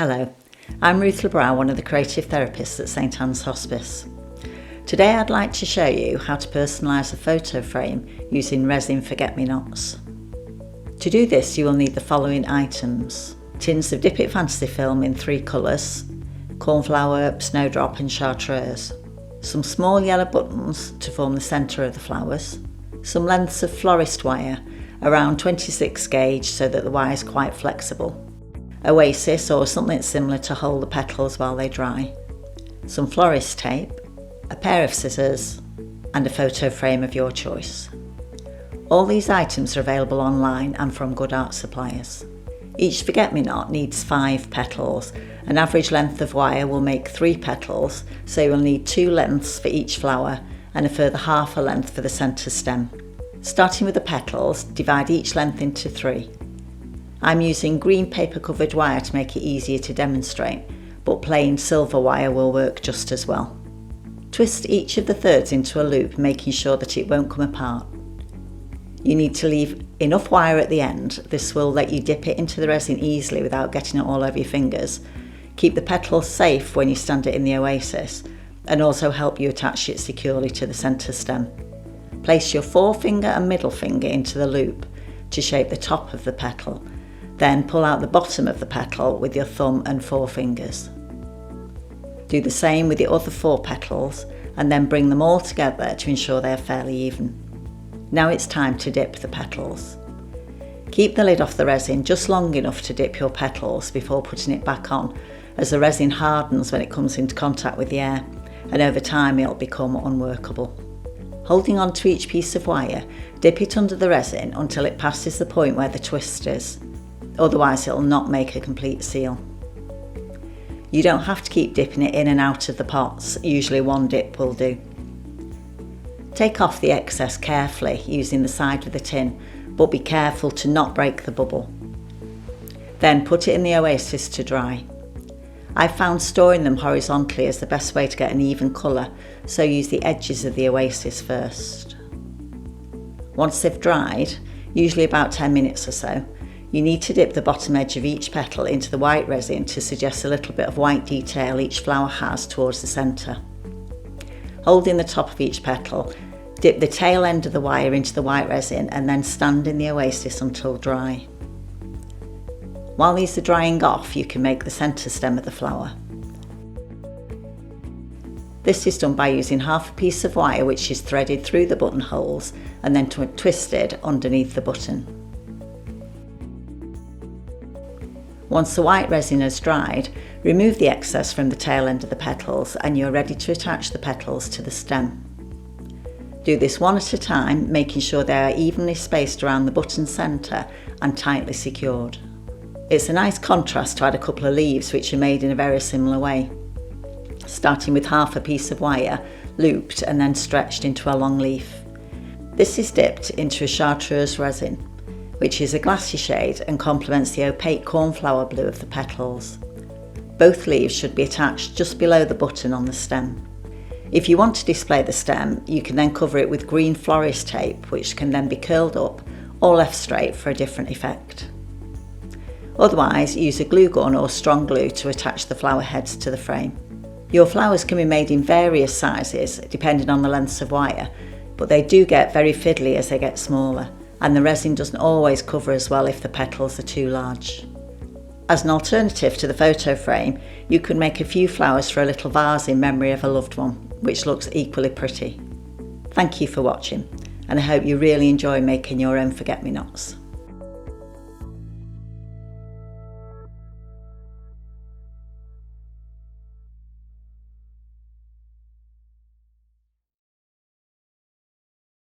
Hello, I'm Ruth Labrow, one of the creative therapists at St Anne's Hospice. Today I'd like to show you how to personalise a photo frame using resin forget-me-nots. To do this you will need the following items: tins of Dip It Fantasy film in 3 colours, cornflower, snowdrop and chartreuse, some small yellow buttons to form the centre of the flowers, some lengths of florist wire around 26 gauge so that the wire is quite flexible, oasis or something similar to hold the petals while they dry, some florist tape, a pair of scissors and a photo frame of your choice. All these items are available online and from good art suppliers. Each forget-me-not needs 5 petals. An average length of wire will make 3 petals, so you will need 2 lengths for each flower and a further half a length for the centre stem. Starting with the petals, divide each length into 3. I'm using green paper covered wire to make it easier to demonstrate, but plain silver wire will work just as well. Twist each of the thirds into a loop, making sure that it won't come apart. You need to leave enough wire at the end. This will let you dip it into the resin easily without getting it all over your fingers, keep the petals safe when you stand it in the oasis, and also help you attach it securely to the centre stem. Place your forefinger and middle finger into the loop to shape the top of the petal. Then pull out the bottom of the petal with your thumb and 4 fingers. Do the same with the other 4 petals and then bring them all together to ensure they are fairly even. Now it's time to dip the petals. Keep the lid off the resin just long enough to dip your petals before putting it back on, as the resin hardens when it comes into contact with the air, and over time it'll become unworkable. Holding on to each piece of wire, dip it under the resin until it passes the point where the twist is. Otherwise it'll not make a complete seal. You don't have to keep dipping it in and out of the pots, usually 1 dip will do. Take off the excess carefully using the side of the tin, but be careful to not break the bubble. Then put it in the oasis to dry. I've found storing them horizontally is the best way to get an even colour, so use the edges of the oasis first. Once they've dried, usually about 10 minutes or so, you need to dip the bottom edge of each petal into the white resin to suggest a little bit of white detail each flower has towards the centre. Holding the top of each petal, dip the tail end of the wire into the white resin and then stand in the oasis until dry. While these are drying off, you can make the centre stem of the flower. This is done by using half a piece of wire which is threaded through the buttonholes and then twisted underneath the button. Once the white resin has dried, remove the excess from the tail end of the petals and you're ready to attach the petals to the stem. Do this one at a time, making sure they are evenly spaced around the button centre and tightly secured. It's a nice contrast to add a couple of leaves which are made in a very similar way. Starting with half a piece of wire, looped and then stretched into a long leaf. This is dipped into a chartreuse resin, which is a glassy shade and complements the opaque cornflower blue of the petals. Both leaves should be attached just below the button on the stem. If you want to display the stem, you can then cover it with green florist tape, which can then be curled up or left straight for a different effect. Otherwise, use a glue gun or strong glue to attach the flower heads to the frame. Your flowers can be made in various sizes depending on the lengths of wire, but they do get very fiddly as they get smaller, and the resin doesn't always cover as well if the petals are too large. As an alternative to the photo frame, you can make a few flowers for a little vase in memory of a loved one, which looks equally pretty. Thank you for watching, and I hope you really enjoy making your own forget-me-nots.